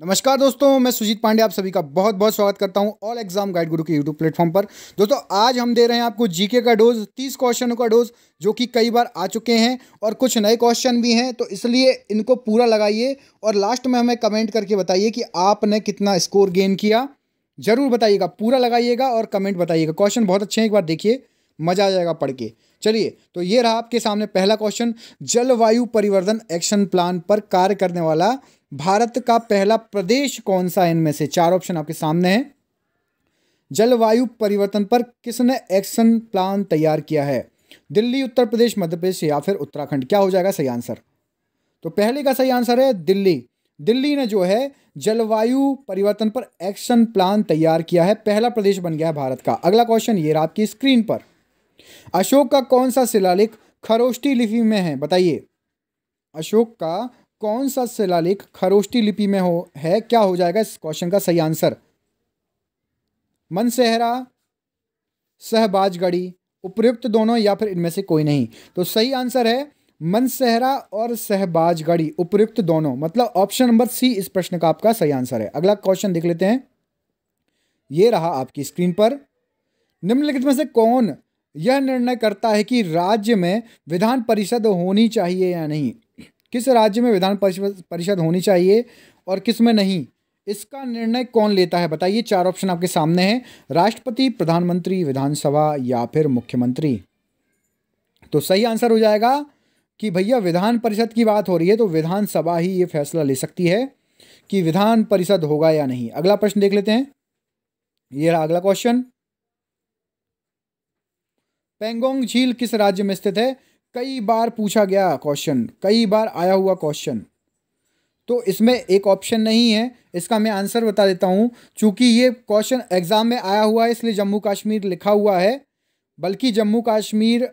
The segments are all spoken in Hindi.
नमस्कार दोस्तों, मैं सुजीत पांडे आप सभी का बहुत बहुत स्वागत करता हूं ऑल एग्जाम गाइड गुरु के यूट्यूब प्लेटफॉर्म पर। दोस्तों आज हम दे रहे हैं आपको जीके का डोज 30 क्वेश्चनों का डोज, जो कि कई बार आ चुके हैं और कुछ नए क्वेश्चन भी हैं, तो इसलिए इनको पूरा लगाइए और लास्ट में हमें कमेंट करके बताइए कि आपने कितना स्कोर गेन किया। जरूर बताइएगा, पूरा लगाइएगा और कमेंट बताइएगा। क्वेश्चन बहुत अच्छे हैं, एक बार देखिए, मजा आ जाएगा पढ़ के। चलिए, तो ये रहा आपके सामने पहला क्वेश्चन। जलवायु परिवर्तन एक्शन प्लान पर कार्य करने वाला भारत का पहला प्रदेश कौन सा है? इनमें से चार ऑप्शन आपके सामने हैं। जलवायु परिवर्तन पर किसने एक्शन प्लान तैयार किया है? दिल्ली, उत्तर प्रदेश, मध्य प्रदेश या फिर उत्तराखंड? क्या हो जाएगा सही आंसर? तो पहले का सही आंसर है दिल्ली। दिल्ली ने जो है जलवायु परिवर्तन पर एक्शन प्लान तैयार किया है, पहला प्रदेश बन गया है भारत का। अगला क्वेश्चन ये रहा आपकी स्क्रीन पर। अशोक का कौन सा शिलालेख खरोष्टी लिपि में है? बताइए, अशोक का कौन सा शिलालेख खरोष्टी लिपि में है? क्या हो जाएगा इस क्वेश्चन का सही आंसर? मनसेहरा, सहबाजगढ़ी, उपयुक्त दोनों या फिर इनमें से कोई नहीं? तो सही आंसर है मनसेहरा और सहबाजगढ़ी, उपयुक्त दोनों, मतलब ऑप्शन नंबर सी इस प्रश्न का आपका सही आंसर है। अगला क्वेश्चन देख लेते हैं, ये रहा आपकी स्क्रीन पर। निम्नलिखित में से कौन यह निर्णय करता है कि राज्य में विधान परिषद होनी चाहिए या नहीं? किस राज्य में विधान परिषद होनी चाहिए और किस में नहीं, इसका निर्णय कौन लेता है? बताइए, चार ऑप्शन आपके सामने हैं। राष्ट्रपति, प्रधानमंत्री, विधानसभा या फिर मुख्यमंत्री? तो सही आंसर हो जाएगा कि भैया विधान परिषद की बात हो रही है तो विधानसभा ही ये फैसला ले सकती है कि विधान परिषद होगा या नहीं। अगला प्रश्न देख लेते हैं, ये रहा अगला क्वेश्चन। पेंगोंग झील किस राज्य में स्थित है? कई बार पूछा गया क्वेश्चन, कई बार आया हुआ क्वेश्चन। तो इसमें एक ऑप्शन नहीं है, इसका मैं आंसर बता देता हूं। चूंकि ये क्वेश्चन एग्जाम में आया हुआ है इसलिए जम्मू कश्मीर लिखा हुआ है, बल्कि जम्मू कश्मीर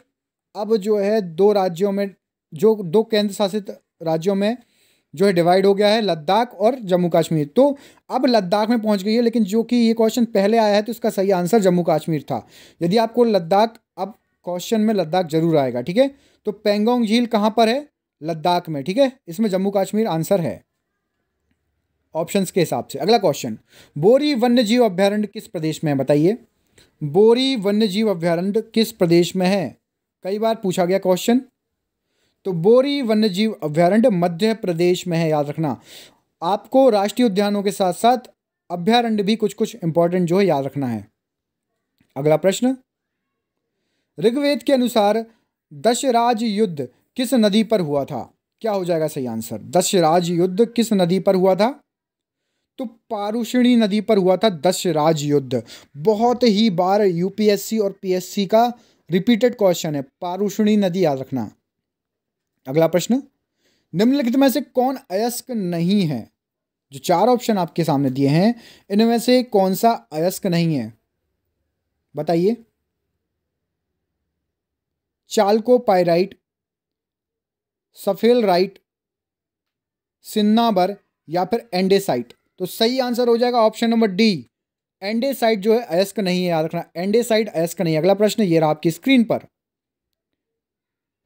अब जो है दो राज्यों में, जो दो केंद्र शासित राज्यों में जो है डिवाइड हो गया है, लद्दाख और जम्मू कश्मीर। तो अब लद्दाख में पहुंच गई है, लेकिन जो कि ये क्वेश्चन पहले आया है तो इसका सही आंसर जम्मू कश्मीर था। यदि आपको लद्दाख, अब क्वेश्चन में लद्दाख जरूर आएगा, ठीक है। तो पेंगोंग झील कहाँ पर है? लद्दाख में, ठीक है। इसमें जम्मू कश्मीर आंसर है ऑप्शंस के हिसाब से। अगला क्वेश्चन, बोरी वन्यजीव अभ्यारण्य किस प्रदेश में है? बताइए, बोरी वन्यजीव अभ्यारण्य किस प्रदेश में है? कई बार पूछा गया क्वेश्चन। तो बोरी वन्यजीव अभ्यारण्य मध्य प्रदेश में है, याद रखना। आपको राष्ट्रीय उद्यानों के साथ साथ अभ्यारण्य भी कुछ कुछ इंपॉर्टेंट जो है याद रखना है। अगला प्रश्न, ऋग्वेद के अनुसार दशराज युद्ध किस नदी पर हुआ था? क्या हो जाएगा सही आंसर? दशराज युद्ध किस नदी पर हुआ था? तो पारुषणी नदी पर हुआ था दशराज युद्ध। बहुत ही बार यूपीएससी और पीएससी का रिपीटेड क्वेश्चन है, पारुषणी नदी याद रखना। अगला प्रश्न, निम्नलिखित में से कौन अयस्क नहीं है? जो चार ऑप्शन आपके सामने दिए हैं इनमें से कौन सा अयस्क नहीं है? बताइए, चाल्कोपाइराइट, सफेलराइट, सिन्नाबर या फिर एंडेसाइट? तो सही आंसर हो जाएगा ऑप्शन नंबर डी, एंडेसाइट जो है अयस्क नहीं है, याद रखना, एंडेसाइट अयस्क नहीं है। अगला प्रश्न ये रहा आपकी स्क्रीन पर।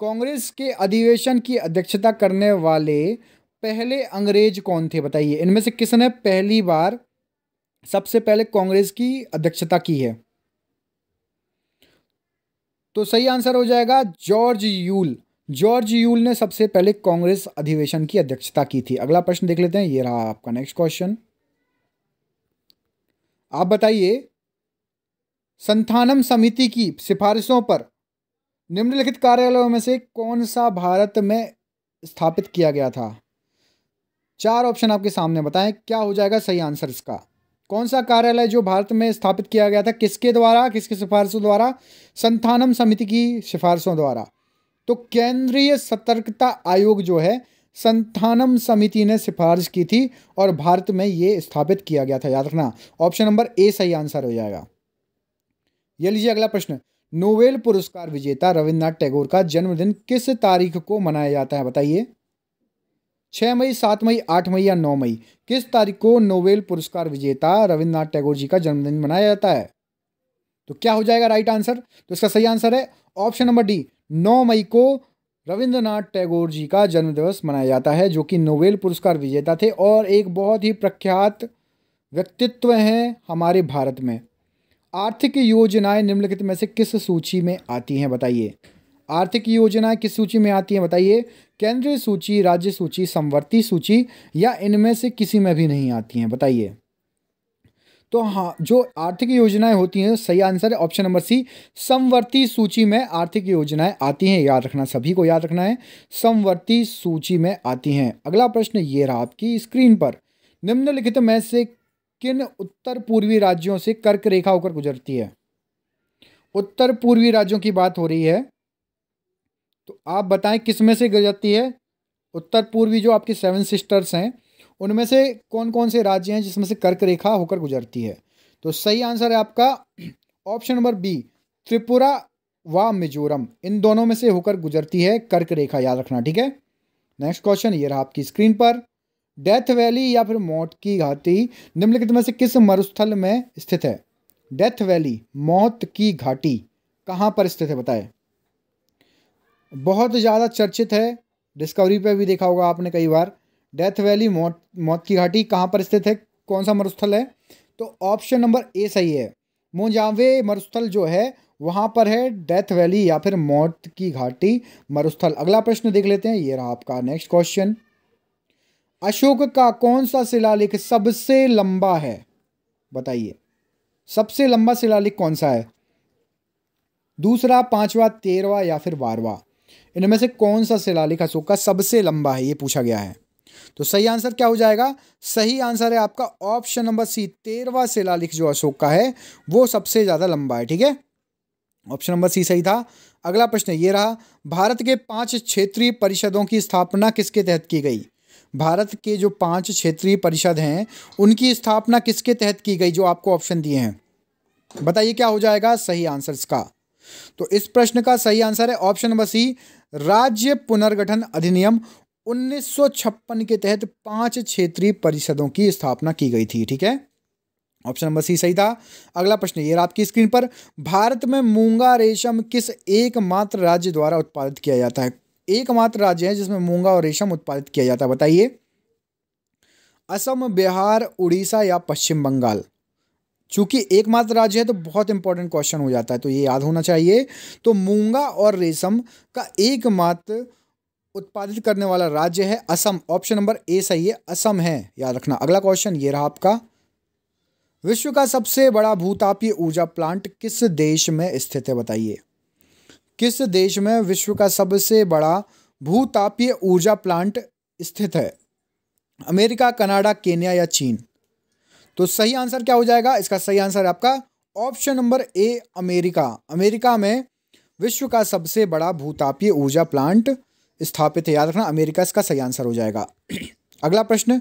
कांग्रेस के अधिवेशन की अध्यक्षता करने वाले पहले अंग्रेज कौन थे? बताइए, इनमें से किसने पहली बार सबसे पहले कांग्रेस की अध्यक्षता की है? तो सही आंसर हो जाएगा जॉर्ज यूल। जॉर्ज यूल ने सबसे पहले कांग्रेस अधिवेशन की अध्यक्षता की थी। अगला प्रश्न देख लेते हैं, ये रहा आपका नेक्स्ट क्वेश्चन। आप बताइए, संथानम समिति की सिफारिशों पर निम्नलिखित कार्यालयों में से कौन सा भारत में स्थापित किया गया था? चार ऑप्शन आपके सामने, बताएं क्या हो जाएगा सही आंसर इसका। कौन सा कार्यालय जो भारत में स्थापित किया गया था, किसके द्वारा, किसकी सिफारिशों द्वारा? संथानम समिति की सिफारिशों द्वारा। तो केंद्रीय सतर्कता आयोग जो है संथानम समिति ने सिफारिश की थी और भारत में ये स्थापित किया गया था, याद रखना। ऑप्शन नंबर ए सही आंसर हो जाएगा। ये लीजिए अगला प्रश्न, नोबेल पुरस्कार विजेता रविन्द्रनाथ टैगोर का जन्मदिन किस तारीख को मनाया जाता है? बताइए, 6 मई, 7 मई, 8 मई या 9 मई? किस तारीख को नोबेल पुरस्कार विजेता रविन्द्रनाथ टैगोर जी का जन्मदिन मनाया जाता है? तो क्या हो जाएगा राइट आंसर? तो इसका सही आंसर है ऑप्शन नंबर डी, 9 मई को रविंद्रनाथ टैगोर जी का जन्म दिवस मनाया जाता है, जो कि नोबेल पुरस्कार विजेता थे और एक बहुत ही प्रख्यात व्यक्तित्व हैं हमारे भारत में। आर्थिक योजनाएं निम्नलिखित में से किस सूची में आती हैं, बताइए। आर्थिक योजनाएं किस सूची में आती हैं, बताइए। केंद्रीय सूची, राज्य सूची, समवर्ती सूची या इनमें से किसी में भी नहीं आती हैं, बताइए। तो हाँ, जो आर्थिक योजनाएं होती हैं, सही आंसर है ऑप्शन नंबर सी, समवर्ती सूची में आर्थिक योजनाएं आती हैं। याद रखना, सभी को याद रखना है, समवर्ती सूची में आती हैं। अगला प्रश्न ये रहा आपकी स्क्रीन पर। निम्नलिखित में से किन उत्तर पूर्वी राज्यों से कर्क रेखा होकर गुजरती है? उत्तर पूर्वी राज्यों की बात हो रही है, तो आप बताएं किस में से गुजरती है। उत्तर पूर्वी जो आपकी 7 सिस्टर्स हैं, उनमें से कौन कौन से राज्य हैं जिसमें से कर्क रेखा होकर गुजरती है? तो सही आंसर है आपका ऑप्शन नंबर बी, त्रिपुरा व मिजोरम। इन दोनों में से होकर गुजरती है कर्क रेखा, याद रखना, ठीक है। नेक्स्ट क्वेश्चन ये रहा आपकी स्क्रीन पर। डेथ वैली या फिर मौत की घाटी निम्नलिखित में से किस मरुस्थल में स्थित है? डेथ वैली, मौत की घाटी कहाँ पर स्थित है, बताएं। बहुत ज़्यादा चर्चित है, डिस्कवरी पे भी देखा होगा आपने कई बार। डेथ वैली, मौत की घाटी कहाँ पर स्थित है, कौन सा मरुस्थल है? तो ऑप्शन नंबर ए सही है। मोजावे मरुस्थल जो है वहाँ पर है डेथ वैली या फिर मौत की घाटी मरुस्थल। अगला प्रश्न देख लेते हैं, ये रहा आपका नेक्स्ट क्वेश्चन। अशोक का कौन सा शिलालेख सबसे लंबा है, बताइए। सबसे लंबा शिलालेख कौन सा है? दूसरा, पांचवा, 13वां या फिर 12वां? इनमें से कौन सा शिलालेख अशोक का सबसे लंबा है, ये पूछा गया है। तो सही आंसर क्या हो जाएगा? सही आंसर है आपका ऑप्शन नंबर सी, 13वां शिलालेख जो अशोक का है वो सबसे ज्यादा लंबा है, ठीक है। ऑप्शन नंबर सी सही था। अगला प्रश्न ये रहा। भारत के 5 क्षेत्रीय परिषदों की स्थापना किसके तहत की गई? भारत के जो 5 क्षेत्रीय परिषद हैं उनकी स्थापना किसके तहत की गई, जो आपको ऑप्शन दिए हैं, बताइए क्या हो जाएगा सही आंसर इसका। तो इस प्रश्न का सही आंसर है ऑप्शन नंबर सी, राज्य पुनर्गठन अधिनियम 1956 के तहत 5 क्षेत्रीय परिषदों की स्थापना की गई थी, ठीक है। ऑप्शन नंबर सी सही था। अगला प्रश्न ये रहा आपकी स्क्रीन पर। भारत में मूंगा रेशम किस एकमात्र राज्य द्वारा उत्पादित किया जाता है? एकमात्र राज्य है जिसमें मूंगा और रेशम उत्पादित किया जाता है, बताइए। असम, बिहार, उड़ीसा या पश्चिम बंगाल? चूंकि एकमात्र राज्य है तो बहुत इंपॉर्टेंट क्वेश्चन हो जाता है, तो ये याद होना चाहिए। तो मूंगा और रेशम का एकमात्र उत्पादित करने वाला राज्य है असम। ऑप्शन नंबर ए सही है, असम है, याद रखना। अगला क्वेश्चन ये रहा आपका। विश्व का सबसे बड़ा भूतापीय ऊर्जा प्लांट किस देश में स्थित है, बताइए। किस देश में विश्व का सबसे बड़ा भूतापीय ऊर्जा प्लांट स्थित है? अमेरिका, कनाडा, केन्या या चीन? तो सही आंसर क्या हो जाएगा? इसका सही आंसर है आपका option number A, America. America में विश्व का सबसे बड़ा भूतापीय ऊर्जा प्लांट स्थापित है, याद रखना, अमेरिका इसका सही आंसर हो जाएगा। अगला प्रश्न,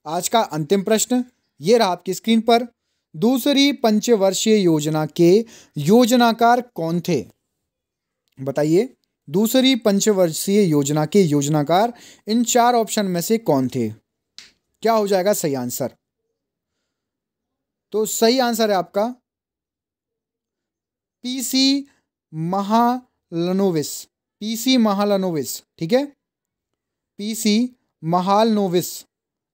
आज का अंतिम प्रश्न ये रहा आपकी स्क्रीन पर। दूसरी पंचवर्षीय योजना के योजनाकार कौन थे, बताइए। दूसरी पंचवर्षीय योजना के योजनाकार इन 4 ऑप्शन में से कौन थे? क्या हो जाएगा सही आंसर? तो सही आंसर है आपका पीसी महालनोबिस। पीसी महालनोबिस, ठीक है, पीसी महालनोबिस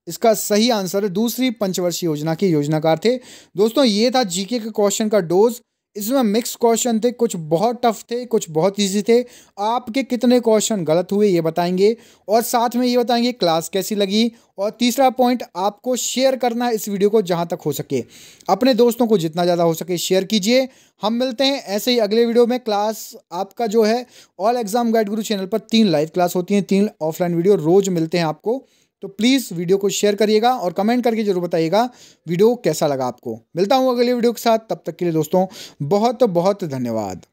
इसका सही आंसर है। दूसरी पंचवर्षीय योजना के योजनाकार थे। दोस्तों ये था जीके के क्वेश्चन का डोज। इसमें मिक्स क्वेश्चन थे, कुछ बहुत टफ थे, कुछ बहुत इजी थे। आपके कितने क्वेश्चन गलत हुए ये बताएंगे और साथ में ये बताएंगे क्लास कैसी लगी। और तीसरा पॉइंट, आपको शेयर करना है इस वीडियो को जहां तक हो सके, अपने दोस्तों को जितना ज़्यादा हो सके शेयर कीजिए। हम मिलते हैं ऐसे ही अगले वीडियो में। क्लास आपका जो है ऑल एग्जाम गाइड गुरु चैनल पर 3 लाइव क्लास होती हैं, 3 ऑफलाइन वीडियो रोज मिलते हैं आपको। तो प्लीज़ वीडियो को शेयर करिएगा और कमेंट करके जरूर बताइएगा वीडियो कैसा लगा आपको। मिलता हूँ अगले वीडियो के साथ, तब तक के लिए दोस्तों बहुत बहुत धन्यवाद।